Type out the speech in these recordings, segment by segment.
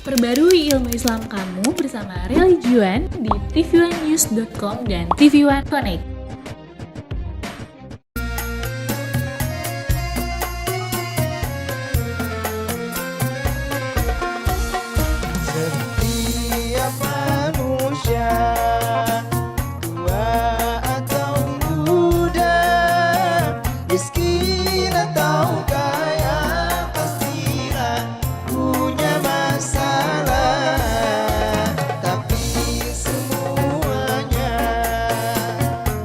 Perbarui ilmu Islam kamu bersama Religion di tv1news.com dan TV1 Connect. Setiap manusia, tua atau muda, miskin atau kaya, pastilah punya masalah. Tapi semuanya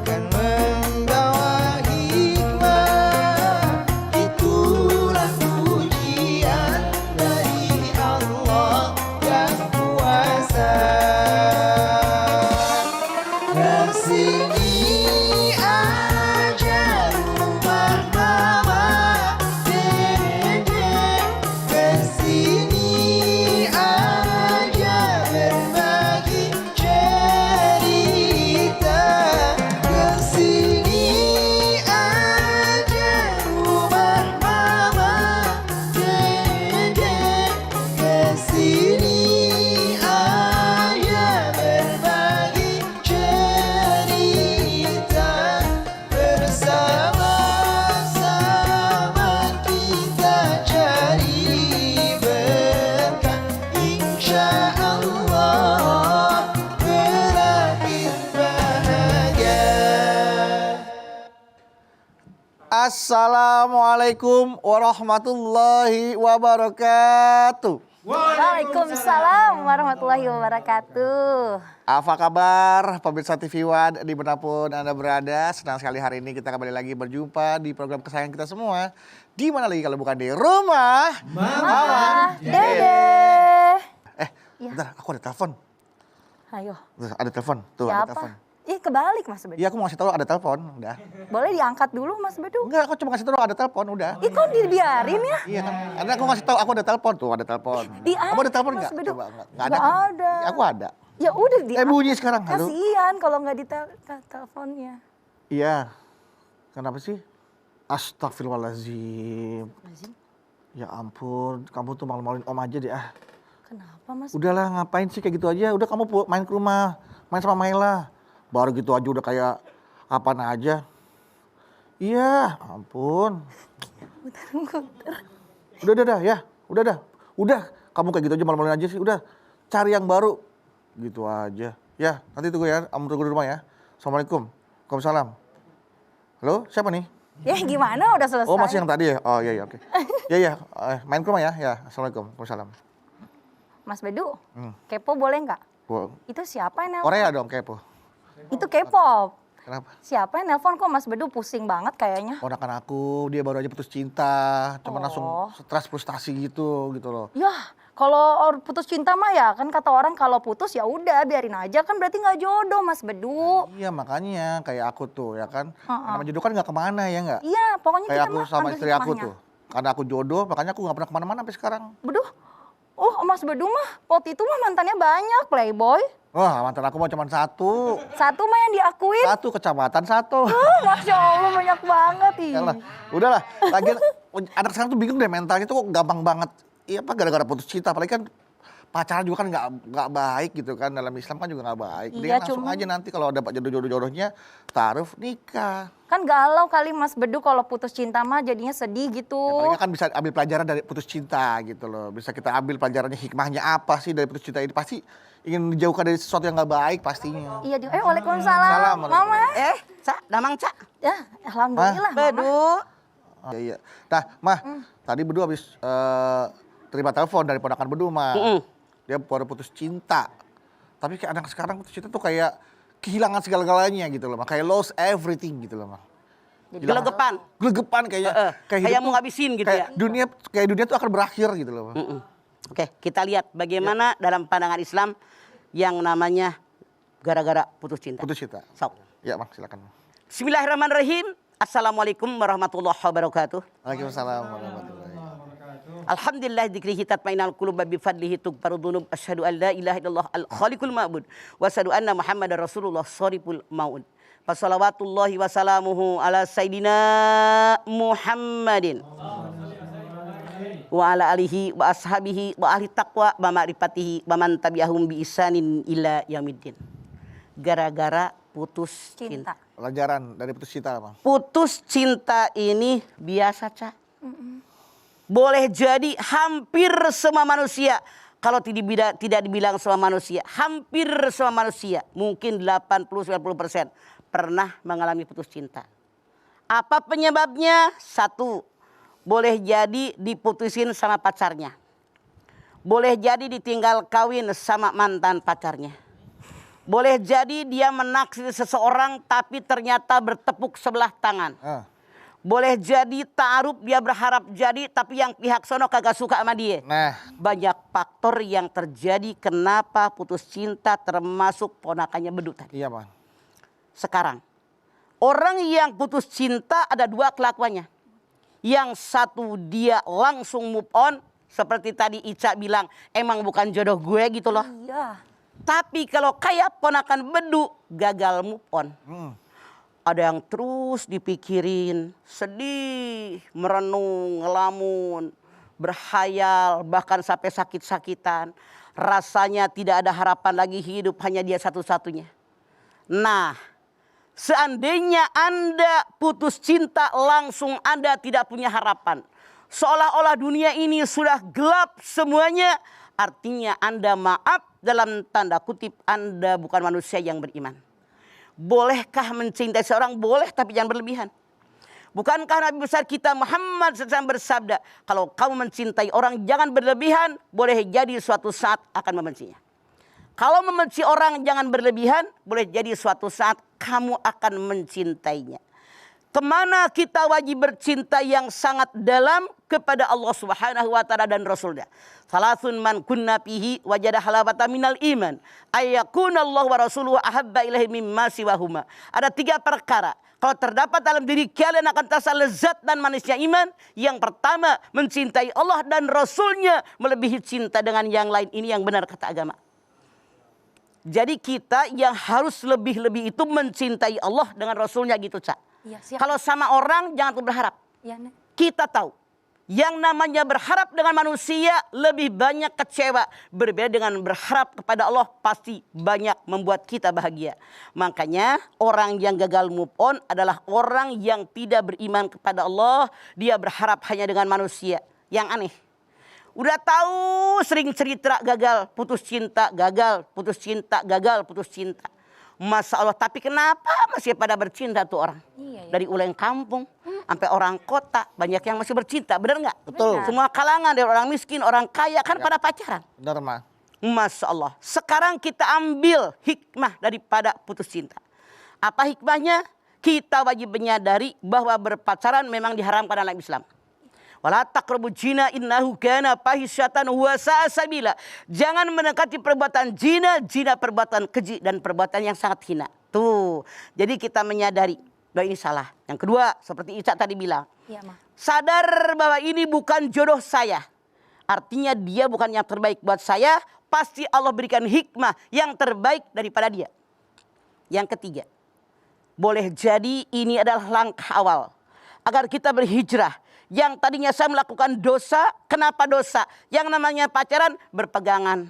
kan membawa hikmah. Itulah ujian dari Allah yang kuasa. Kesini aja rumah mama, dede. Kesini aja berbagi cerita. Kesini aja rumah mama, dede. Kesini aja berbagi cerita. Bersama-sama kita cari berkah, insya Allah berakhir bahagia. Assalamualaikum warahmatullahi wabarakatuh. Waalaikumsalam warahmatullahi wabarakatuh. Apa kabar pemirsa TV One dimanapun Anda berada? Senang sekali hari ini kita kembali lagi berjumpa di program kesayangan kita semua. Di mana lagi kalau bukan di rumah Mama Dede. Bentar, aku ada telepon. Ayo, Tuh, ada telepon. Tuh, ada telepon. siapa? Ih, kebalik Mas Bedu. Iya, aku mau kasih tahu ada telepon, udah. Boleh diangkat dulu Mas Bedu? Enggak, aku cuma kasih tahu ada telepon, udah. Ih, kok dibiarin ya? Iya kan? Karena aku kasih tahu aku ada telepon, tuh ada telepon. Diangkat, Kamu ada telepon Mas enggak? Bedu. Coba enggak ada. Nggak kan? ada. Ya, aku ada. Ya udah diangkat. Bunyi sekarang, halo. Kasian kalau nggak di teleponnya. Iya. Kenapa sih? Astagfirullahaladzim. Ya ampun, kamu tuh malu-maluin om aja deh ah. Kenapa Mas? Udahlah ngapain sih kayak gitu aja. Udah kamu main ke rumah, main sama Maila. Baru gitu aja udah kayak apaan aja. Iya, ampun. Udah ya. Udah, kamu kayak gitu aja malu-maluin aja sih. Udah, cari yang baru. Gitu aja. Ya, nanti tunggu ya. Kamu tunggu di rumah ya. Assalamualaikum. Waalaikumsalam. Halo, siapa nih? Ya gimana udah selesai. Oh, masih yang tadi ya? Oh iya, oke. Iya, main ke rumah ya? Ya, Assalamualaikum. Waalaikumsalam. Mas Bedu, kepo boleh nggak? Wow. Itu siapa yang nelfon? Korea dong, kepo. Itu K-pop. Kenapa? Siapa yang nelfon kok Mas Bedu pusing banget kayaknya? Ponakan aku, dia baru aja putus cinta. Cuma langsung stres frustasi gitu loh. Yah, kalau putus cinta mah ya kan kata orang kalau putus ya udah biarin aja kan berarti nggak jodoh Mas Bedu. Iya, makanya kayak aku tuh ya kan. Nama jodoh kan nggak kemana ya nggak? Iya, pokoknya Kayak kita aku mah sama ambil istri aku hikmahnya. tuh. Karena aku jodoh, makanya aku nggak pernah kemana-mana sampai sekarang. Beduh, oh Mas Bedu mah waktu itu mah mantannya banyak playboy. Wah, mantan aku mau cuma satu. Satu mah yang diakuin. Satu kecamatan satu. Masya Allah banyak banget ih. Yalah, udahlah. Lagian anak sekarang tuh bingung deh mentalnya tuh kok gampang banget. Iya apa gara-gara putus cinta. Apalagi kan pacaran juga kan nggak baik gitu kan. Dalam Islam kan juga nggak baik. Dia Iya, langsung aja nanti kalau ada jodoh-jodohnya taruh nikah. Kan galau kali Mas Bedu kalau putus cinta mah jadinya sedih gitu. Ya, paling kan bisa ambil pelajaran dari putus cinta gitu loh. Bisa kita ambil pelajarannya hikmahnya apa sih dari putus cinta ini. Pasti ingin menjauhkan dari sesuatu yang nggak baik pastinya. Iya, waalaikumsalam. Salam, Mama. Cak, damang Cak. Ya, alhamdulillah. Mama. Bedu. Oh, iya. Nah, Mah, tadi Bedu habis terima telepon dari ponakan Bedu, Mah. Dia baru putus cinta. Tapi kayak anak sekarang putus cinta tuh kayak kehilangan segala-galanya gitu loh, Mah. Kayak lost everything gitu loh, Mah. Gelegepan. Gelegepan kayaknya. Kayak hidup mau tuh- ngabisin gitu kayak ya. dunia tuh akan berakhir gitu loh, Mah. Oke, kita lihat bagaimana dalam pandangan Islam yang namanya gara-gara putus cinta. Putus cinta. Sok. Ya, Mah, silakan. Bismillahirrahmanirrahim. Assalamualaikum warahmatullahi wabarakatuh. Waalaikumsalam warahmatullahi. Alhamdulillah dzikrihi tatmainal qulub bi fadlihi tughfaru dzunub asyhadu an la ilaha illallah al khaliqul ma'bud wa asyhadu anna muhammadar rasulullah shariful maud. Fassalawatullahi wa salamuhu ala sayidina Muhammadin. wa ala alihi wa ashabihi wa ahli taqwa wa ma'rifatihi wa man tabi'ahum bi isanin ila yaumiddin. Gara-gara putus cinta. Pelajaran dari putus cinta apa? Putus cinta ini biasa, Cak. Boleh jadi hampir semua manusia, kalau tidak dibilang semua manusia, hampir semua manusia, mungkin 80-90% pernah mengalami putus cinta. Apa penyebabnya? Satu, boleh jadi diputusin sama pacarnya. Boleh jadi ditinggal kawin sama mantan pacarnya. Boleh jadi dia menaksir seseorang tapi ternyata bertepuk sebelah tangan. Boleh jadi ta'aruf dia berharap jadi tapi yang pihak sono kagak suka sama dia. Nah, Banyak faktor yang terjadi kenapa putus cinta termasuk ponakannya Bedu tadi. iya Bang. Sekarang, orang yang putus cinta ada dua kelakuannya. Yang satu dia langsung move on. Seperti tadi Ica bilang, emang bukan jodoh gue gitu loh. Iya. Tapi kalau kayak ponakan Bedu, gagal move on. Ada yang terus dipikirin, sedih, merenung, ngelamun, berhayal, bahkan sampai sakit-sakitan. Rasanya tidak ada harapan lagi hidup, hanya dia satu-satunya. Nah, seandainya Anda putus cinta langsung Anda tidak punya harapan. Seolah-olah dunia ini sudah gelap semuanya. Artinya Anda maaf dalam tanda kutip Anda bukan manusia yang beriman. Bolehkah mencintai seorang? Boleh, tapi jangan berlebihan. Bukankah Nabi besar kita Muhammad SAW bersabda, kalau kamu mencintai orang jangan berlebihan, boleh jadi suatu saat akan membencinya. Kalau membenci orang jangan berlebihan, boleh jadi suatu saat kamu akan mencintainya. Kemana kita wajib bercinta yang sangat dalam? Kepada Allah Subhanahu wa taala dan Rasulnya. Salasun man kunna fihi wajada halawata minal iman. Ayyakunallahu wa rasuluhu ahabba ilaihi mimma siwahuma. Ada 3 perkara. Kalau terdapat dalam diri kalian akan terasa lezat dan manisnya iman. Yang pertama, mencintai Allah dan Rasulnya melebihi cinta dengan yang lain. Ini yang benar kata agama. Jadi kita yang harus lebih-lebih itu mencintai Allah dengan Rasulnya gitu, Cak. Iya, siap. Kalau sama orang jangan tuh berharap. Iya, Nek. Kita tahu yang namanya berharap dengan manusia lebih banyak kecewa. Berbeda dengan berharap kepada Allah pasti banyak membuat kita bahagia. Makanya orang yang gagal move on adalah orang yang tidak beriman kepada Allah. Dia berharap hanya dengan manusia. Yang aneh. Udah tahu sering cerita gagal, putus cinta, gagal, putus cinta, gagal, putus cinta. Masya Allah, tapi kenapa masih pada bercinta tuh orang? Iya, iya. Dari ulang kampung sampai orang kota, banyak yang masih bercinta, benar nggak? Betul. Semua kalangan, dari orang miskin, orang kaya kan pada pacaran. Benar Mah. Masya Allah. Sekarang kita ambil hikmah daripada putus cinta. Apa hikmahnya? Kita wajib menyadari bahwa berpacaran memang diharamkan dalam Islam. Wala taqrabu zina innahu kana fahisyatan wa sa'a sabila. Jangan mendekati perbuatan zina, zina perbuatan keji dan perbuatan yang sangat hina. Tuh. Jadi kita menyadari bahwa ini salah. Yang kedua, seperti Ica tadi bilang. Iya, Ma. Sadar bahwa ini bukan jodoh saya. Artinya dia bukan yang terbaik buat saya. Pasti Allah berikan hikmah yang terbaik daripada dia. Yang ketiga, boleh jadi ini adalah langkah awal agar kita berhijrah. Yang tadinya saya melakukan dosa, kenapa dosa? Yang namanya pacaran, berpegangan,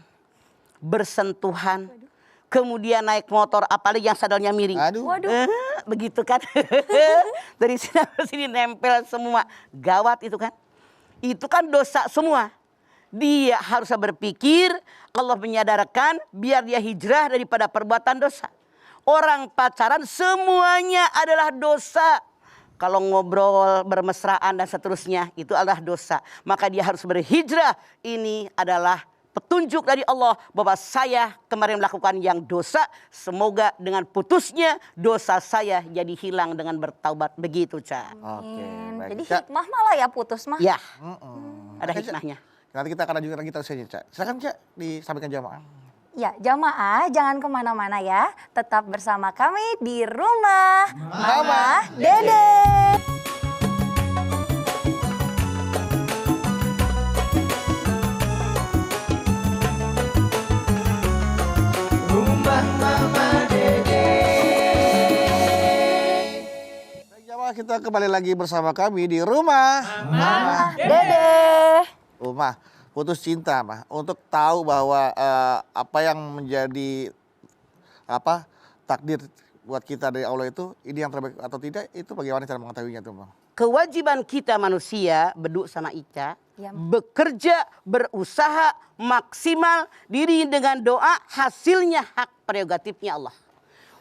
bersentuhan, kemudian naik motor, apalagi yang sadalnya miring. Aduh. Waduh. Begitu kan? Dari sini ke sini nempel semua. Gawat itu kan? Itu kan dosa semua. Dia harus berpikir, Allah menyadarkan biar dia hijrah daripada perbuatan dosa. Orang pacaran semuanya adalah dosa. Kalau ngobrol, bermesraan dan seterusnya itu adalah dosa. Maka dia harus berhijrah. Ini adalah petunjuk dari Allah bahwa saya kemarin melakukan yang dosa. Semoga dengan putusnya dosa saya jadi hilang dengan bertaubat. Begitu, Ca. Oke, baik. Jadi Cak. hikmah malah ya putus mah. Ya, ada Oke, Cak. hikmahnya. Nanti kita akan lanjutkan lagi terusnya, Cak. Silakan, Cak, disampaikan jamaah. Ya, jamaah jangan kemana-mana ya. Tetap bersama kami di rumah Mama Dede. Baik, jamaah, kita kembali lagi bersama kami di rumah Mama Dede. Mah, putus cinta, Mah. Untuk tahu bahwa apa yang menjadi takdir buat kita dari Allah itu ini yang terbaik atau tidak, itu bagaimana cara mengetahuinya tuh, Bang? Kewajiban kita manusia, Bedu sama Ica, Ya. bekerja, berusaha maksimal diri dengan doa, hasilnya hak prerogatifnya Allah.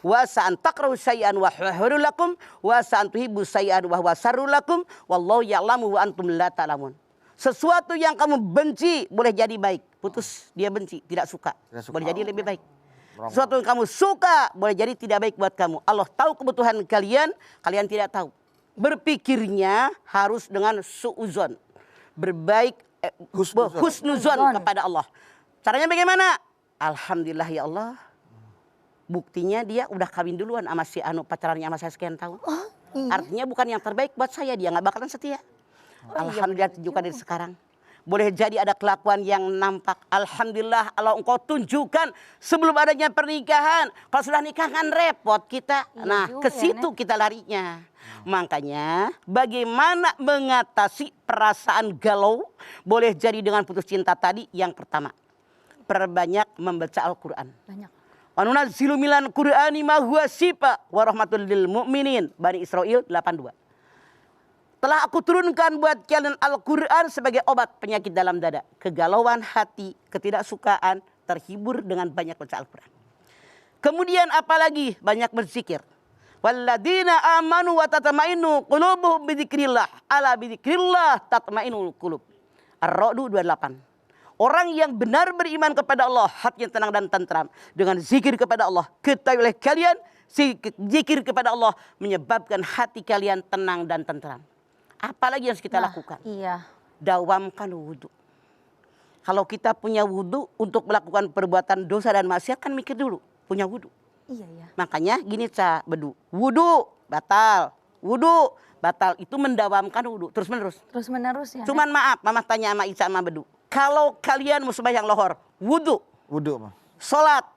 Wa sa'an takrahu syai'an wa huwa lakum wa sa'an tuhibbu syai'an wa huwa syarrul lakum wallahu ya'lamu wa antum la ta'lamun. Sesuatu yang kamu benci boleh jadi baik. Putus dia benci, tidak suka. Boleh jadi lebih baik. Sesuatu yang kamu suka boleh jadi tidak baik buat kamu. Allah tahu kebutuhan kalian, kalian tidak tahu. Berpikirnya harus dengan su'uzon. Berbaik, husnuzon kepada Allah. Caranya bagaimana? Alhamdulillah ya Allah. Buktinya dia udah kawin duluan sama si Anu, pacarannya sama saya sekian tahun. Artinya bukan yang terbaik buat saya, dia nggak bakalan setia. Alhamdulillah tunjukkan dari sekarang. Boleh jadi ada kelakuan yang nampak. Alhamdulillah Allah engkau tunjukkan sebelum adanya pernikahan. Kalau sudah nikah kan repot kita. Nah ke situ kita larinya. Makanya bagaimana mengatasi perasaan galau. Boleh jadi dengan putus cinta tadi. Yang pertama, perbanyak membaca Al-Quran. Banyak. Wa nunazzilu minal Qur'ani ma huwa syifa wa rahmatul lil mu'minin. Bani Israil 82. Telah aku turunkan buat kalian Al-Quran sebagai obat penyakit dalam dada. Kegalauan hati, ketidaksukaan, terhibur dengan banyak baca Al-Quran. Kemudian apalagi? Banyak berzikir. Walladzina amanu wa tatma'innu qulubuhum bidzikrillah. Ala bidzikrillah tatma'innul qulub. Ar-Ra'd 28. Orang yang benar beriman kepada Allah, hatinya tenang dan tentram. Dengan zikir kepada Allah. Ketahui oleh kalian, zikir kepada Allah menyebabkan hati kalian tenang dan tentram. Apalagi yang harus kita lakukan? Iya. Dawamkan wudhu. Kalau kita punya wudhu untuk melakukan perbuatan dosa dan maksiat kan mikir dulu. Punya wudhu. Iya, iya. Makanya gini Bedu. Wudhu batal. Wudhu batal. Itu mendawamkan wudhu. Terus menerus. Terus menerus ya. Cuman maaf. Mama tanya sama Ica sama Bedu. Kalau kalian mau sembahyang lohor. Wudhu. Wudhu, Mah. Sholat.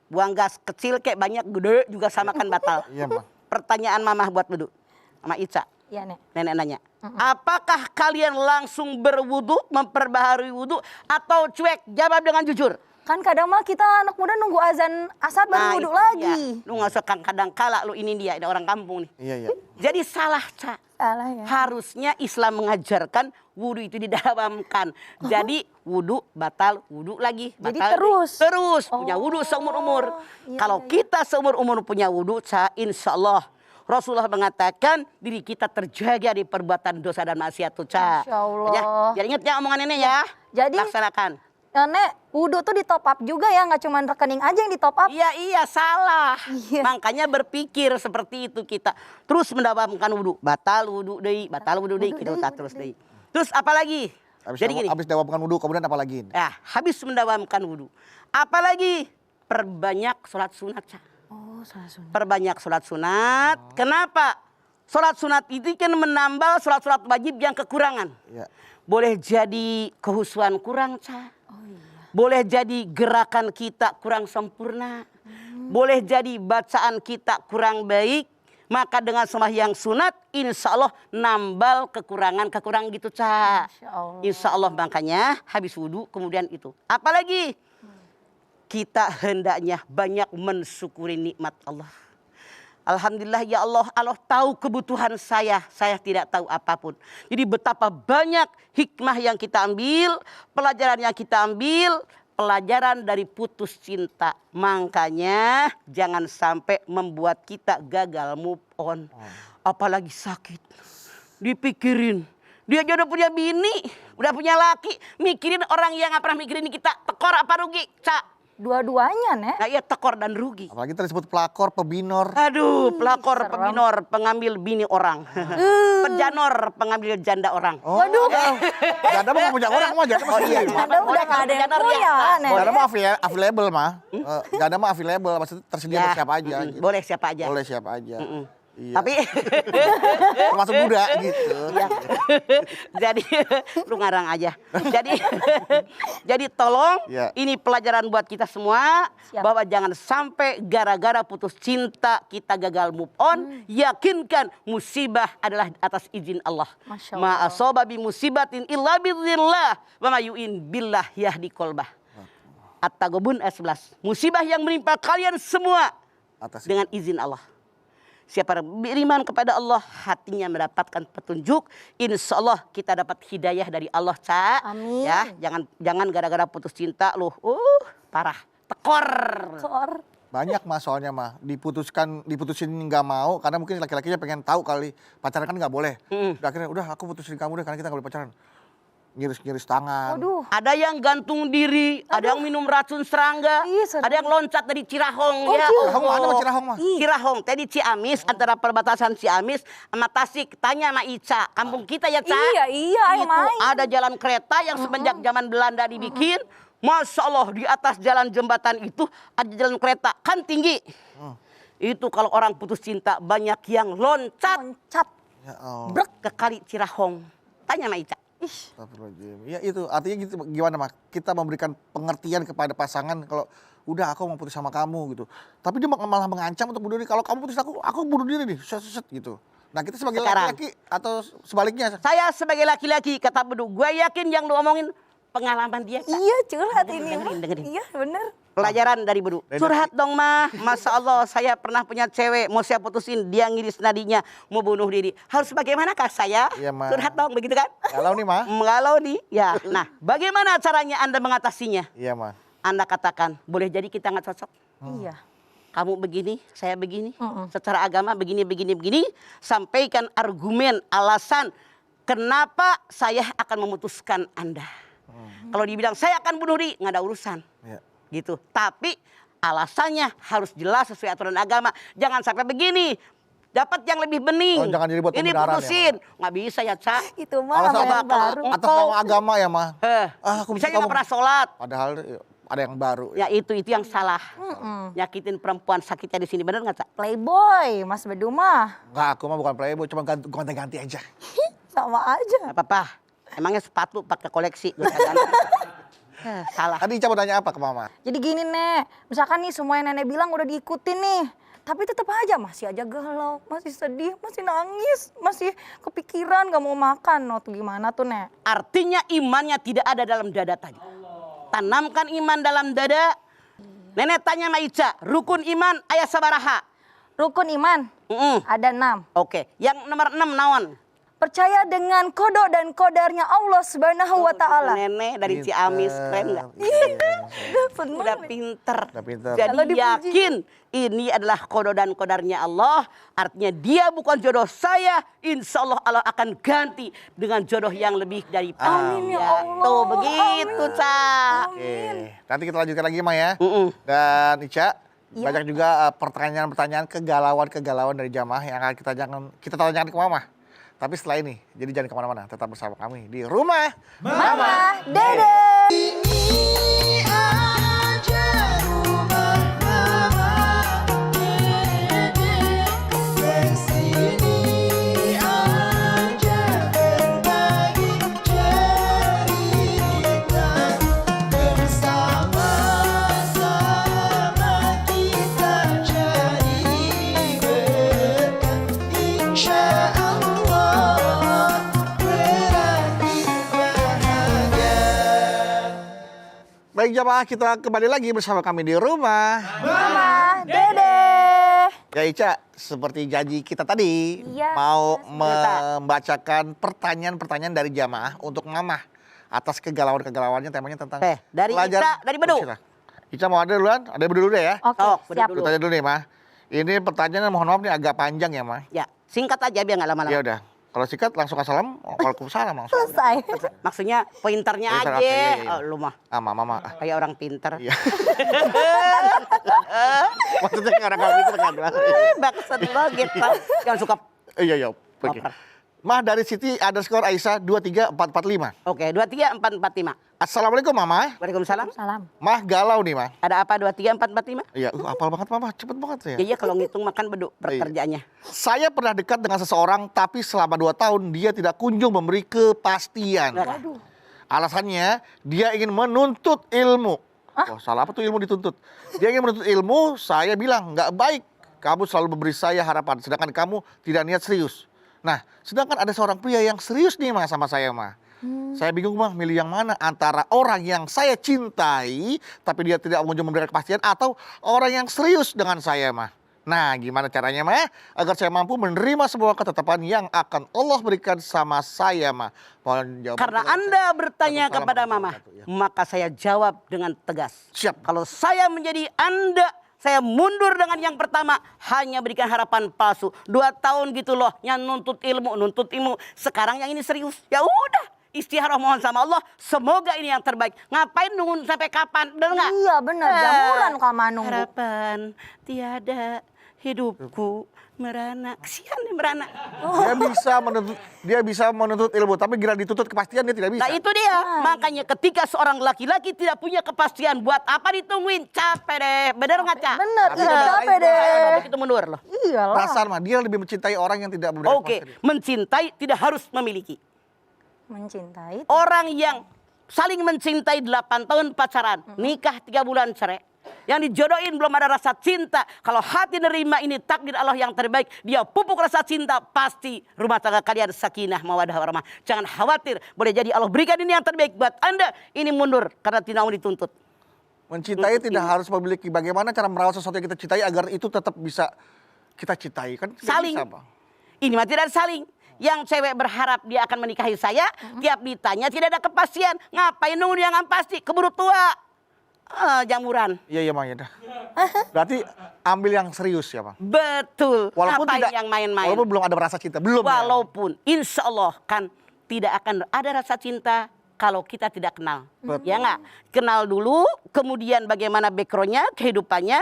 Buang gas kecil kayak banyak gede juga samakan batal. Iya, Mah. Pertanyaan Mama buat Bedu. Sama Ica. Iya, Nek. Nenek nanya, apakah kalian langsung berwudu, memperbaharui wudu, atau cuek? Jawab dengan jujur. Kan kadang mah kita anak muda nunggu azan asar baru wudhu lagi. Lu nggak usah kadang kala lu ini dia, ada orang kampung nih. Iya, iya. Jadi salah, Ca. Salah ya. Harusnya Islam mengajarkan wudu itu didawamkan. Jadi wudu batal, wudu lagi. Jadi Batal, terus? Terus, punya wudu seumur-umur. Iya, Kalau iya, iya. kita seumur-umur punya wudu, Ca, insya Allah Rasulullah mengatakan diri kita terjaga dari perbuatan dosa dan maksiat tuh, Ca. Insya Allah. Ya, jadi ingat ya omongan nenek ya. Jadi laksanakan. Nek, wudhu tuh di top up juga ya, nggak cuma rekening aja yang di top up. Iya salah. Iya. Makanya berpikir seperti itu kita. Terus mendawamkan wudhu. Batal wudhu deui, batal wudhu deui, kita utak terus deui. Terus apa lagi? Jadi gini. Habis dawamkan wudhu, kemudian apa lagi? Ya, habis mendawamkan wudhu. Apalagi? Perbanyak sholat sunat, Ca. Oh, salah sunat. Perbanyak sholat sunat. Kenapa? Sholat sunat itu kan menambal sholat-sholat wajib yang kekurangan. Iya. Boleh jadi kehusuan kurang, Ca. Oh iya. Boleh jadi gerakan kita kurang sempurna. Boleh jadi bacaan kita kurang baik. Maka dengan sembahyang sunat, insya Allah nambal kekurangan gitu, Ca. Insya Allah. Insya Allah, makanya habis wudhu kemudian itu. Apalagi? Kita hendaknya banyak mensyukuri nikmat Allah. Alhamdulillah ya Allah, Allah tahu kebutuhan saya tidak tahu apapun. Jadi betapa banyak hikmah yang kita ambil, pelajaran yang kita ambil, pelajaran dari putus cinta. Makanya jangan sampai membuat kita gagal move on. Apalagi sakit, dipikirin. Dia aja udah punya bini, udah punya laki, mikirin orang yang gak pernah mikirin kita, tekor apa rugi, Ca? Dua-duanya, Nek. Nah iya, tekor dan rugi. Apalagi tadi disebut pelakor, pebinor. Aduh, pelakor, serem. pebinor, pengambil bini orang. Pejanor, pengambil janda orang. Oh, Waduh. Janda mah nggak punya orang mah, janda mah sendiri. Janda udah nggak ada yang Jangan punya, ya. Nek. Janda mah available mah. Janda mah available, maksudnya tersedia buat siapa aja. Gitu. Boleh siapa aja. Boleh siapa aja. Iya. Tapi Termasuk muda gitu. ya. Jadi lu ngarang aja. Jadi tolong Ya. ini pelajaran buat kita semua Siap. bahwa jangan sampai gara-gara putus cinta kita gagal move on. Yakinkan musibah adalah atas izin Allah. Masya Allah. Ma asaba bi musibatin illa bidzillah wa ma yu'in billah yahdi qalbah. At-Taghabun ayat 11. Musibah yang menimpa kalian semua Atas dengan izin Allah. Siapa yang beriman kepada Allah, hatinya mendapatkan petunjuk. Insya Allah kita dapat hidayah dari Allah, Ca. Amin. Ya, jangan gara-gara putus cinta lu, parah, tekor. Kor. banyak mah soalnya mah diputusin nggak mau karena mungkin laki-lakinya pengen tahu kali pacaran kan nggak boleh. Udah, akhirnya udah aku putusin kamu deh karena kita nggak boleh pacaran. Ngiris-ngiris tangan. Waduh. Ada yang gantung diri, ada yang minum racun serangga, Ih, serem. ada yang loncat dari Cirahong. Ya Cirahong mana Allah. mah Cirahong mah? Cirahong, tadi Ciamis, antara perbatasan Ciamis sama Tasik. Tanya sama Ica, kampung kita ya, Ca. Iya, ayo Itu main. ada jalan kereta yang semenjak zaman Belanda dibikin. Masya Allah, di atas jalan jembatan itu ada jalan kereta, kan tinggi. Itu kalau orang putus cinta banyak yang loncat Loncat. Ya Allah. brek ke kali Cirahong. Tanya sama Ica. Astagfirullahaladzim. Ya itu artinya gitu gimana mah kita memberikan pengertian kepada pasangan kalau udah aku mau putus sama kamu gitu. Tapi dia malah mengancam untuk bunuh diri. Kalau kamu putus aku bunuh diri nih. Set gitu. Nah kita sebagai Sekarang. laki-laki atau sebaliknya. Saya sebagai laki-laki kata Bedu, gue yakin yang lu omongin pengalaman dia. Ca. Iya curhat ini. Dengerin, mah. dengerin. Iya bener. Pelajaran dari Bedu. Curhat dong mah. Masya Allah saya pernah punya cewek. Mau saya putusin. Dia ngiris nadinya. Mau bunuh diri. Harus bagaimanakah saya? Iya, Ma. Curhat dong begitu kan? Kalau nih mah. Mengalau nih. Ya. Nah bagaimana caranya Anda mengatasinya? Iya mah. Anda katakan boleh jadi kita nggak cocok. Iya. Kamu begini, saya begini. Secara agama begini. Sampaikan argumen, alasan. Kenapa saya akan memutuskan Anda. Kalau dibilang saya akan bunuh diri. Nggak ada urusan. Iya. Gitu. Tapi alasannya harus jelas sesuai aturan agama. Jangan sampai begini. Dapat yang lebih bening. Oh, jangan jadi buat ini pembenaran ya, putusin. Nggak bisa ya, Ca. Itu mah Alasan yang apa? baru. Atas nama agama ya mah. Aku Misalnya nggak pernah sholat. Padahal ada yang baru. Ya itu yang salah. Nyakitin perempuan sakitnya di sini. Bener nggak, Ca? Playboy, Mas Bedu mah. Enggak, aku mah bukan playboy, cuma ganti-ganti aja. Sama aja. Nggak apa-apa. Emangnya sepatu pakai koleksi. Salah. Tadi Ica mau tanya apa ke mama? Jadi gini Nek, misalkan nih semua yang Nenek bilang udah diikutin nih. Tapi tetap aja masih aja galau, masih sedih, masih nangis, masih kepikiran gak mau makan. No, tuh gimana tuh Nek? Artinya imannya tidak ada dalam dada tadi. Tanamkan iman dalam dada. Nenek tanya sama Ica, rukun iman ayah sabaraha. Rukun iman, ada 6. Oke, yang nomor 6 naon? Percaya dengan kodo dan kodarnya Allah Subhanahu wa Ta'ala. Nenek dari Ciamis, keren nggak? Seneng Udah nih. pinter. Udah pinter. Jadi Kalau dipuji. yakin ini adalah kodo dan kodarnya Allah. Artinya dia bukan jodoh saya. Insya Allah Allah akan ganti dengan jodoh yang lebih daripada. Amin ya Allah. Tuh begitu, Ca. Oke, nanti kita lanjutkan lagi Ma ya. Dan Ica, banyak juga pertanyaan-pertanyaan kegalauan dari jamaah yang akan kita tanyakan ke Mama. Tapi setelah ini, jadi jangan kemana-mana, tetap bersama kami di Rumah Mama, Dede. Baik jamaah, kita kembali lagi bersama kami di Rumah. Mama, Dede. Ya Ica, seperti janji kita tadi, Iya, mau membacakan pertanyaan-pertanyaan dari jamaah untuk Mama. Atas kegalauan-kegalauannya, temanya tentang Dari pelajaran- Ica, dari Bedu. Silakan. Ica mau ada duluan? Ada Bedu dulu deh ya? Oke, Sok, siap. dulu. Tanya dulu nih Ma. Ini pertanyaan mohon maaf nih agak panjang ya Ma. Ya, singkat aja biar nggak lama-lama. Ya udah, kalau sikat langsung assalam, waalaikumsalam langsung. Selesai. Maksudnya pointernya Pointer, aja. oke, iya. Oh, lu mah Mama. kayak orang pinter. Iya. Maksudnya karena kami itu kan. Bakset lo gitu. Jangan suka Iya, pergi. baper. Mah dari Siti underscore Aisyah 23445. Oke, 23445. Assalamualaikum Mama. Waalaikumsalam. Salam. Mah galau nih Mah. Ada apa 23445? Iya, apal banget Mama, cepet banget ya. Iya kalau ngitung makan beduk pekerjaannya. Saya pernah dekat dengan seseorang tapi selama 2 tahun dia tidak kunjung memberi kepastian. Waduh. Alasannya dia ingin menuntut ilmu. Oh, salah apa tuh ilmu dituntut? Dia ingin menuntut ilmu, saya bilang nggak baik. Kamu selalu memberi saya harapan, sedangkan kamu tidak niat serius. Nah, sedangkan ada seorang pria yang serius nih Mah sama saya Mah. Saya bingung Mah milih yang mana antara orang yang saya cintai tapi dia tidak kunjung memberikan kepastian atau orang yang serius dengan saya Mah. Nah, gimana caranya Mah agar saya mampu menerima semua ketetapan yang akan Allah berikan sama saya Mah. Mohon jawaban. Karena Anda bertanya Waalaikumsalam kepada Mama, warahmatullahi wabarakatuh, ya. maka saya jawab dengan tegas. Siap. Kalau saya menjadi Anda, saya mundur dengan yang pertama, hanya berikan harapan palsu. 2 tahun gitu loh, yang nuntut ilmu. Sekarang yang ini serius. Ya udah, istikharah mohon sama Allah, semoga ini yang terbaik. Ngapain nunggu sampai kapan? Bener nggak? Iya bener, jamuran kok mah nunggu. Harapan tiada, hidupku merana. Kesian nih merana. Dia bisa menuntut ilmu, tapi gila dituntut kepastian dia tidak bisa. Nah itu dia, makanya ketika seorang laki-laki tidak punya kepastian, buat apa ditungguin? Capek deh, bener nggak Cak? Bener, Tapi iya bener, capek itu deh. Begitu mundur loh. Iyalah. Perasaan Mah, dia lebih mencintai orang yang tidak memberikan Oke, kepastian. mencintai tidak harus memiliki. Mencintai. Orang yang saling mencintai 8 tahun pacaran, nikah 3 bulan cerai. Yang dijodohin belum ada rasa cinta. Kalau hati nerima ini takdir Allah yang terbaik, dia pupuk rasa cinta, pasti rumah tangga kalian sakinah mawadah warahmah. Jangan khawatir, boleh jadi Allah berikan ini yang terbaik buat Anda. Ini mundur karena tidak mau dituntut. Mencintai tidak harus memiliki. Bagaimana cara merawat sesuatu yang kita cintai agar itu tetap bisa kita cintai kan? Tidak Saling. bisa, Bang. Ini mah tidak saling. Yang cewek berharap dia akan menikahi saya, tiap ditanya tidak ada kepastian. Ngapain nunggu yang pasti, keburu tua. Jamuran. Iya Bang, ya dah. Berarti ambil yang serius ya Bang. Betul. Walaupun Ngapain tidak yang main-main. Walaupun belum ada rasa cinta, belum. Ya? Walaupun insya Allah kan tidak akan ada rasa cinta kalau kita tidak kenal. Betul. Ya nggak? Kenal dulu, kemudian bagaimana backgroundnya, kehidupannya,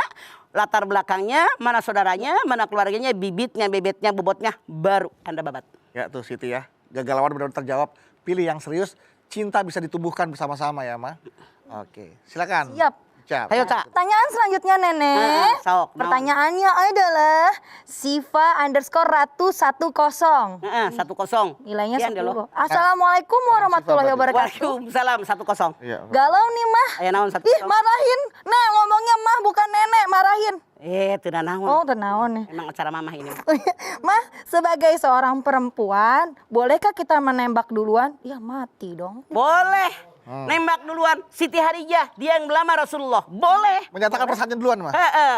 latar belakangnya, mana saudaranya, mana keluarganya, bibitnya, bebetnya, bobotnya, baru Anda babat. Ya tuh Siti ya. Gagalauan benar-benar terjawab. Pilih yang serius, cinta bisa ditumbuhkan bersama-sama ya Ma. Oke, silakan. Siap. Cap. Ayo Cak. Pertanyaan selanjutnya Nenek. Sok. Pertanyaannya adalah Siva underscore Ratu 10. 1-0. Nilainya Kian deh lo. 10. Assalamualaikum warahmatullahi wabarakatuh. Waalaikumsalam 1-0. Iya. Galau nih mah. Ayo naon 1-0. Ih marahin. Nah ngomongnya mah bukan nenek marahin. Tidak naon. Oh tenaon nih. Emang acara mamah ini. Mah sebagai seorang perempuan bolehkah kita menembak duluan? Ya mati dong. Boleh. Nembak duluan. Siti Hadijah, dia yang melamar Rasulullah. Boleh. Menyatakan perasaannya duluan Ma.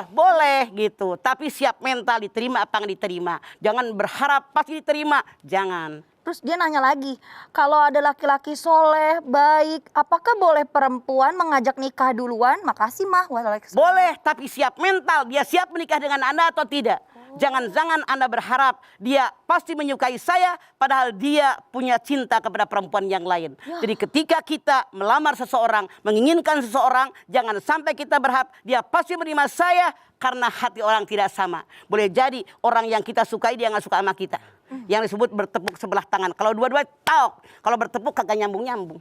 Boleh gitu. Tapi siap mental diterima apa nggak diterima. Jangan berharap pasti diterima. Jangan. Terus dia nanya lagi, kalau ada laki-laki soleh, baik, apakah boleh perempuan mengajak nikah duluan? Makasih mah. Waalaikumsalam. Boleh, tapi siap mental. Dia siap menikah dengan Anda atau tidak. Jangan-jangan Anda berharap dia pasti menyukai saya, padahal dia punya cinta kepada perempuan yang lain. Jadi ketika kita melamar seseorang, menginginkan seseorang, jangan sampai kita berharap dia pasti menerima saya karena hati orang tidak sama. Boleh jadi orang yang kita sukai dia nggak suka sama kita. Yang disebut bertepuk sebelah tangan. Kalau dua-dua tahu, kalau bertepuk kagak nyambung-nyambung.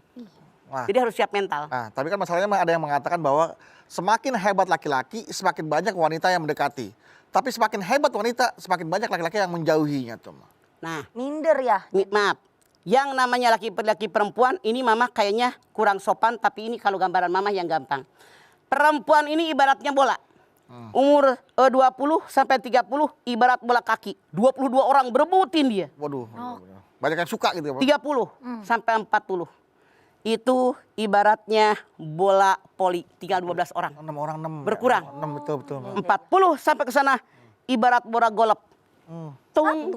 Wah. Jadi harus siap mental. Nah, tapi kan masalahnya ada yang mengatakan bahwa semakin hebat laki-laki, semakin banyak wanita yang mendekati. Tapi semakin hebat wanita, semakin banyak laki-laki yang menjauhinya tuh. Nah, Minder ya. maaf. Yang namanya laki-laki perempuan ini mama kayaknya kurang sopan, tapi ini kalau gambaran mama yang gampang. Perempuan ini ibaratnya bola. Umur 20 sampai 30 ibarat bola kaki. 22 orang berebutin dia. Waduh, banyak yang suka gitu ya Bang. 30 sampai 40. Itu ibaratnya bola poli, tinggal 12 orang. 6 orang 6. Berkurang. 6 betul. 40 sampai ke sana ibarat bola golep.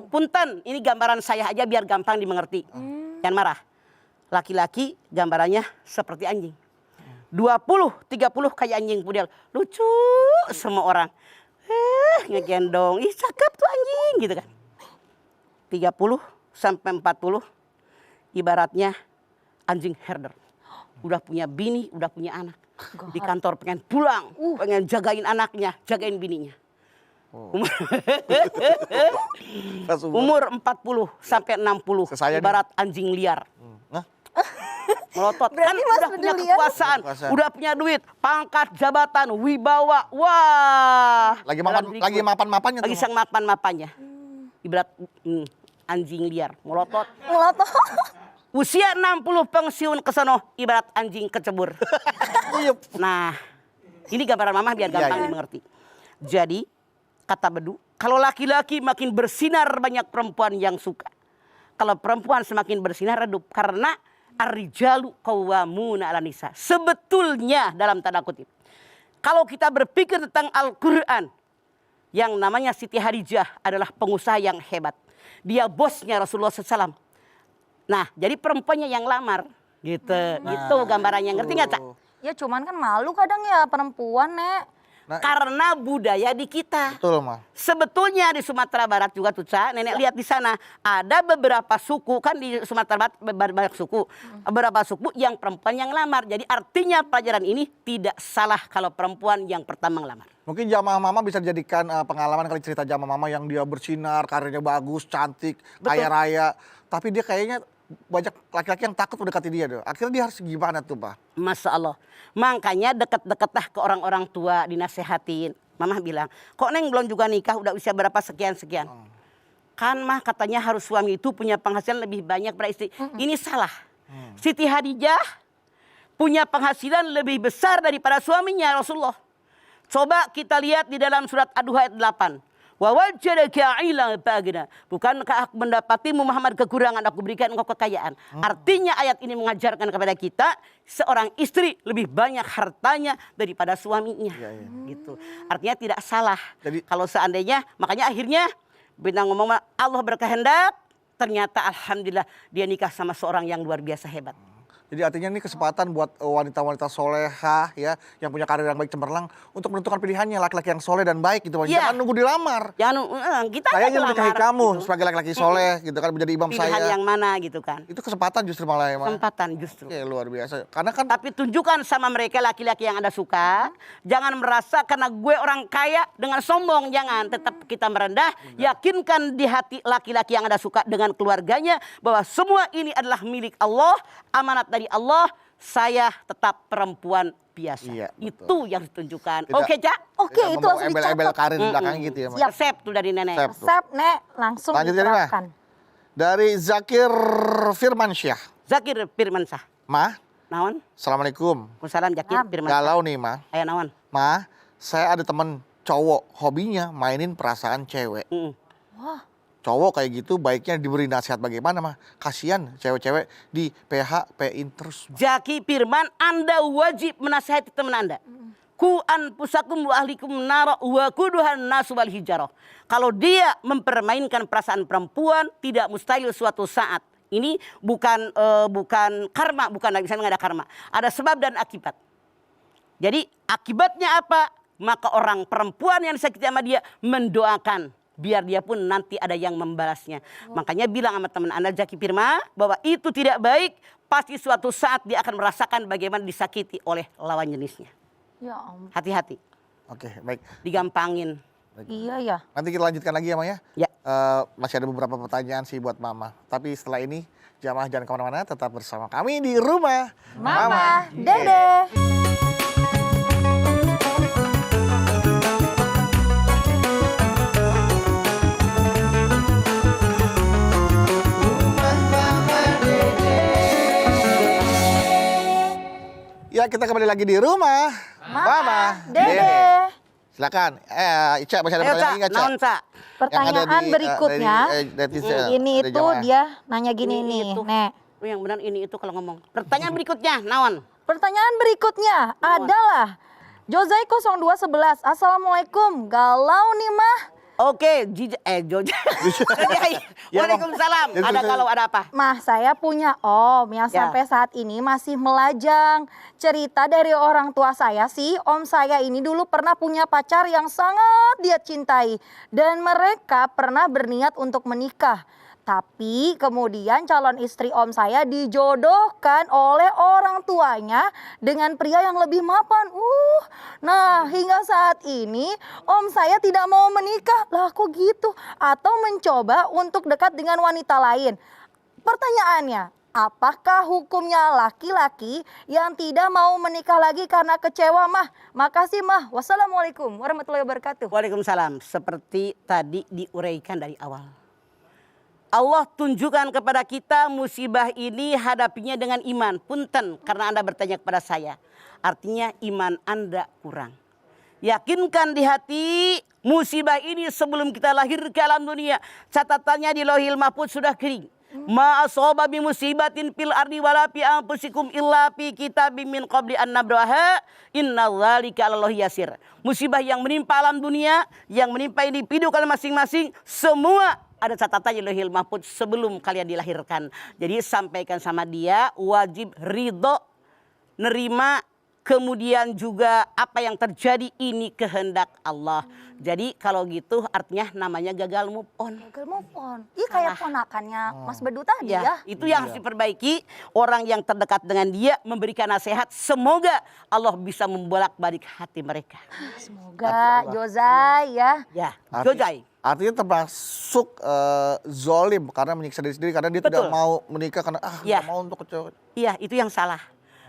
Punten, ini gambaran saya aja biar gampang dimengerti. Jangan marah. Laki-laki gambarannya seperti anjing. 20, 30 kayak anjing pudel. Lucu semua orang. Ngegendong. Ih cakep tuh anjing gitu kan. 30 sampai 40 ibaratnya anjing herder. Udah punya bini, udah punya anak. Di kantor pengen pulang, pengen jagain anaknya, jagain bininya. Pas Umur 40 sampai 60. Sesaya nih. Ibarat anjing liar. Nah, Melotot. Kan Berarti Mas udah punya Bedu liar. kekuasaan, Kekuasaan. udah punya duit, pangkat, jabatan, wibawa. Wah. lagi Dalam diriku. lagi mapan-mapannya Lagi tuh. sang mapan-mapannya. Ibarat anjing liar, melotot. Melotot. Usia 60 pensiun ke sono, ibarat anjing kecebur. Iya. Nah, ini gambaran Mama biar gampang Iya. dimengerti. Jadi, kata Bedu, kalau laki-laki makin bersinar banyak perempuan yang suka. Kalau perempuan semakin bersinar redup. Karena ar-rijalu qawwamuna 'alan nisa. Sebetulnya dalam tanda kutip. Kalau kita berpikir tentang Al-Quran. Yang namanya Siti Hadijah adalah pengusaha yang hebat. Dia bosnya Rasulullah SAW. Nah, jadi perempuannya yang lamar. Gitu, gitu gambarannya. Ngerti nggak, Cak? Ya cuman kan malu kadang ya perempuan, Nek. Karena budaya di kita. Betul, Ma. Sebetulnya di Sumatera Barat juga tuh, Cak. Nenek lihat di sana. Ada beberapa suku, kan di Sumatera Barat banyak suku. Beberapa suku yang perempuan yang lamar. Jadi artinya pelajaran ini tidak salah kalau perempuan yang pertama ngelamar. Mungkin jamaah mama bisa dijadikan pengalaman kali cerita jamaah mama yang dia bersinar, karirnya bagus, cantik, kaya raya. Tapi dia kayaknya banyak laki-laki yang takut mendekati dia. Akhirnya dia harus gimana tuh, Pak? Masya Allah. Makanya deket-deketlah ke orang-orang tua dinasehatin. Mama bilang, kok Neng belum juga nikah udah usia berapa sekian-sekian. Kan mah katanya harus suami itu punya penghasilan lebih banyak pada istri. Ini salah. Siti Hadijah punya penghasilan lebih besar daripada suaminya Rasulullah. Coba kita lihat di dalam surat Ad-Duha ayat 8. Wa wajadaka 'ailan fagna. Bukankah aku mendapatimu Muhammad kekurangan, aku berikan engkau kekayaan. Artinya ayat ini mengajarkan kepada kita seorang istri lebih banyak hartanya daripada suaminya. Gitu. Artinya tidak salah. Jadi- kalau seandainya, makanya akhirnya bintang ngomong Allah berkehendak, ternyata alhamdulillah dia nikah sama seorang yang luar biasa hebat. Jadi artinya ini kesempatan buat wanita-wanita solehah ya, yang punya karir yang baik cemerlang untuk menentukan pilihannya laki-laki yang soleh dan baik gitu. Iya. Jangan nunggu dilamar. Jangan kita Saya aja ingin menikahi lamar, kamu gitu. sebagai laki-laki soleh gitu kan, menjadi imam Pilihan saya. yang mana gitu kan. Itu kesempatan justru malah ya, Ma. Kesempatan justru. Oke, luar biasa. Karena kan Tapi tunjukkan sama mereka laki-laki yang Anda suka. Jangan merasa karena gue orang kaya dengan sombong. Jangan. Tetap kita merendah. Yakinkan di hati laki-laki yang Anda suka dengan keluarganya. Bahwa semua ini adalah milik Allah. Amanat dari Allah. Saya tetap perempuan biasa. Iya, betul. Itu yang ditunjukkan. Tidak- Oke, Cak? Oke, tidak itu membawa langsung embel-embel dicatat. karir di belakang gitu ya, Ma. Siap. Resep tuh dari nenek. Resep. Resep, Nek, langsung Lanjut ya, Ma. diterapkan. Dari Zakir Firmansyah. Zakir Firmansyah. Ma, Naon? Assalamualaikum. Waalaikumsalam Zakir Salam. Firmansyah. Galau nih, Ma. Ayo naon? Ma, saya ada temen cowok, hobinya mainin perasaan cewek. Wah, Cowok kayak gitu baiknya diberi nasihat bagaimana, mah? Kasihan cewek-cewek di PHP-in terus, Ma. Zaki Firman, Anda wajib menasihati teman Anda. Ku anfusakum wa ahlikum nara wa kuduhan nasu wal hijarah. Kalau dia mempermainkan perasaan perempuan, tidak mustahil suatu saat. Ini bukan karma, bukan misalnya nggak ada karma. Ada sebab dan akibat. Jadi akibatnya apa? Maka orang perempuan yang disakiti sama dia mendoakan. Biar dia pun nanti ada yang membalasnya. Makanya bilang sama teman Anda Zaki Firman bahwa itu tidak baik. Pasti suatu saat dia akan merasakan bagaimana disakiti oleh lawan jenisnya. ya ampun. Hati-hati. Oke, baik. Digampangin. Iya ya. Nanti kita lanjutkan lagi ya, Ma ya. Ya. Masih ada beberapa pertanyaan sih buat Mama. Tapi setelah ini, jamaah jangan kemana-mana, tetap bersama kami di rumah. Mama, Dede. Ya, kita kembali lagi di rumah. Mama, Dede. Silakan. Ica, masih ada Ayo, pertanyaan Cak. lagi nggak, Cak? Naon, Cak? Pertanyaan berikutnya. Ini dari itu jamaah. dia nanya gini Ini nih, itu. Nek. Oh, yang benar ini itu kalau ngomong. Pertanyaan berikutnya, naon? Pertanyaan berikutnya adalah Jozai 0211. Assalamualaikum. Galau nih, Mah. Oke, Joja. Ya, Bang. Waalaikumsalam. Ya, Ada terus, kalau ada apa? Mah, saya punya om yang Ya. sampai saat ini masih melajang. Cerita dari orang tua saya sih, om saya ini dulu pernah punya pacar yang sangat dia cintai. Dan mereka pernah berniat untuk menikah. Tapi kemudian calon istri om saya dijodohkan oleh orang tuanya dengan pria yang lebih mapan. Nah hingga saat ini om saya tidak mau menikah. Lah kok gitu? Atau mencoba untuk dekat dengan wanita lain. Pertanyaannya, apakah hukumnya laki-laki yang tidak mau menikah lagi karena kecewa, Mah? Makasih, Mah. Wassalamualaikum warahmatullahi wabarakatuh. Waalaikumsalam. Seperti tadi diuraikan dari awal. Allah tunjukkan kepada kita musibah ini hadapinya dengan iman. Punten karena Anda bertanya kepada saya. Artinya iman Anda kurang. Yakinkan di hati musibah ini sebelum kita lahir ke alam dunia. Catatannya di Lauhil Mahfuz sudah kering. Ma asaba bi musibatin fil ardi wala fi anfusikum illa fi kitabim min qabli an nabraha innadzalika 'alallahi yasir. Musibah yang menimpa alam dunia, yang menimpa individu kalian masing-masing, semua ada catatannya Lauhil Mahfuz sebelum kalian dilahirkan. Jadi sampaikan sama dia, wajib ridho, nerima, kemudian juga apa yang terjadi ini kehendak Allah. Jadi kalau gitu artinya namanya gagal move on. Gagal move on. Ih kayak ponakannya Mas Bedu tadi ya. Itu yang harus diperbaiki. Orang yang terdekat dengan dia memberikan nasihat. Semoga Allah bisa membolak-balik hati mereka. Semoga Jozai ya. Ya, Jozai. Artinya termasuk zolim karena menyiksa diri sendiri karena dia tidak mau menikah karena nggak mau untuk kecewa. Iya, itu yang salah.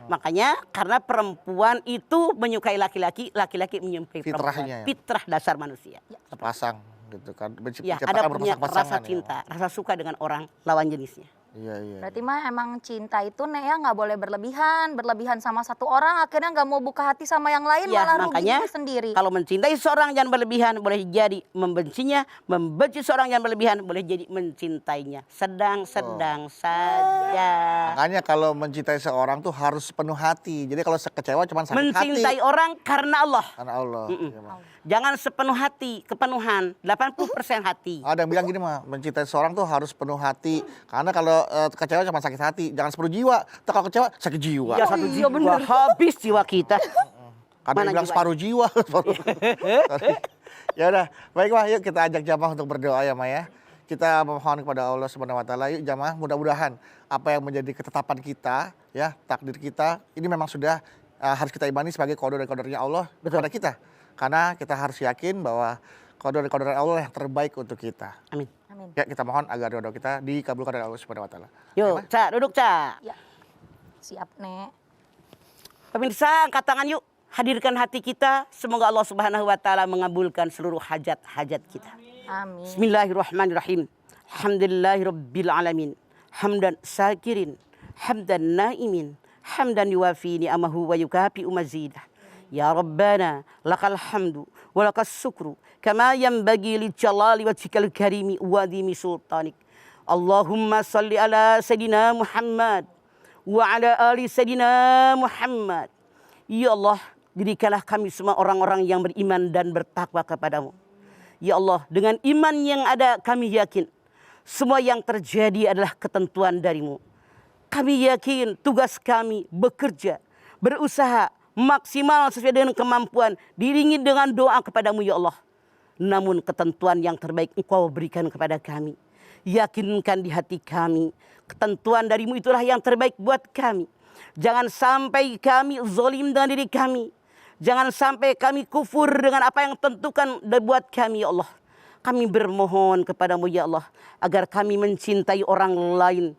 Makanya karena perempuan itu menyukai laki-laki, laki-laki menyukai Fitrahnya perempuan. ya. Fitrah dasar manusia. Sepasang gitu kan. Ya, ada punya rasa cinta, rasa suka dengan orang lawan jenisnya. Iya. Berarti mah emang cinta itu Nek ya nggak boleh berlebihan sama satu orang akhirnya nggak mau buka hati sama yang lain Ya, malah makanya rugi sendiri. kalau mencintai seorang jangan berlebihan, boleh jadi membencinya, membenci seorang jangan berlebihan, boleh jadi mencintainya. Sedang-sedang saja. Makanya kalau mencintai seorang tuh harus penuh hati. Jadi kalau kecewa cuma sakit Mencintai hati. orang karena Allah. Karena Allah. Iya, Mah. Jangan sepenuh hati, kepenuhan 80% hati. Ada yang bilang gini mah, mencintai seorang tuh harus penuh hati. Karena kalau kecewa cuma sakit hati, jangan sepenuh jiwa. Tuh kalau kecewa sakit jiwa. Ya satu jiwa, habis jiwa kita. Kadang Mana bilang jiwa? separuh jiwa. Ya udah, baik Mah, yuk kita ajak jamaah untuk berdoa ya Mah ya. Kita memohon kepada Allah Subhanahu wa taala, yuk jamaah, mudah-mudahan apa yang menjadi ketetapan kita, ya, takdir kita ini memang sudah harus kita imani sebagai qada dan qadarnya Allah kepada kita. Karena kita harus yakin bahwa qada dan qadar Allah yang terbaik untuk kita. Amin. Amin. Ya, kita mohon agar doa kita dikabulkan oleh Allah Subhanahu wa taala. Yuk, Ca, duduk Ca. Ya. Siap Nek. Pemirsa, angkat tangan yuk. Hadirkan hati kita. Semoga Allah Subhanahu wa taala mengabulkan seluruh hajat-hajat kita. Amin. Bismillahirrahmanirrahim. Alhamdulillahirabbil alamin. Hamdan syakirin, hamdan naimin, hamdan yuwafi ni'amahu wa yukafi mazidah. Ya Rabbana, lakal hamdu wa lakas syukru kama yanbaghi li jalali wajhikal karimi wa dimi sultanik. Allahumma salli ala sayidina Muhammad wa ala ali sayidina Muhammad. Ya Allah, jadikanlah kami semua orang-orang yang beriman dan bertakwa kepadamu. Ya Allah, dengan iman yang ada kami yakin semua yang terjadi adalah ketentuan darimu. Kami yakin tugas kami bekerja, berusaha maksimal sesuai dengan kemampuan, diiringi dengan doa kepadamu ya Allah. Namun ketentuan yang terbaik Engkau berikan kepada kami. Yakinkan di hati kami, ketentuan darimu itulah yang terbaik buat kami. Jangan sampai kami zalim dengan diri kami. Jangan sampai kami kufur dengan apa yang tentukan buat kami ya Allah. Kami bermohon kepadamu ya Allah, agar kami mencintai orang lain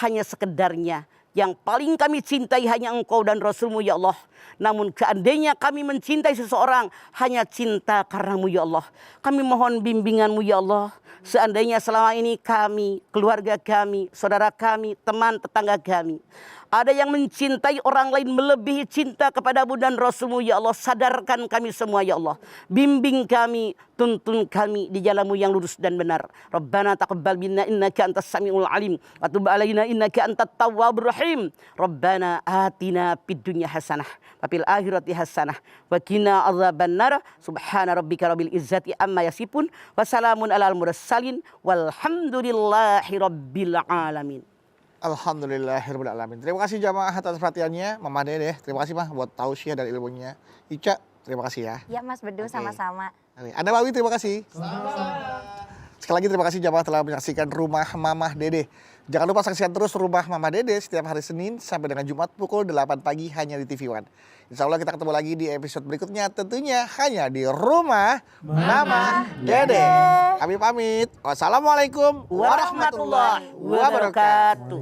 hanya sekedarnya. Yang paling kami cintai hanya Engkau dan Rasulmu ya Allah. Namun seandainya kami mencintai seseorang hanya cinta karenamu ya Allah. Kami mohon bimbinganmu ya Allah. Seandainya selama ini kami, keluarga kami, saudara kami, teman tetangga kami, ada yang mencintai orang lain melebihi cinta kepadamu dan Rasulmu ya Allah. Sadarkan kami semua ya Allah. Bimbing kami, tuntun kami di jalanmu yang lurus dan benar. Rabbana taqabbal minna innaka antas samiul alim. Wa tub alaina innaka antat tawwabur rahim. Rabbana atina fid dunya hasanah wa fil akhirati hasanah wa qina adzabannar. Subhana rabbika rabbil izzati amma yasifun. Wa salamun alal mursalin walhamdulillahi rabbil alamin. Alhamdulillahirabbil alamin. Terima kasih jamaah atas perhatiannya. Mama Dede, terima kasih Mah buat tausiah dan ilmunya. Ica, terima kasih ya. Ya Mas Bedu sama-sama. Anda Bawi, terima kasih. Sekali lagi terima kasih jamaah telah menyaksikan Rumah Mamah Dede. Jangan lupa saksikan terus Rumah Mamah Dede setiap hari Senin sampai dengan Jumat pukul 8 pagi hanya di TV One. Insya Allah kita ketemu lagi di episode berikutnya tentunya hanya di Rumah Mamah Dede. Kami pamit. Wassalamualaikum Warahmatullahi wabarakatuh.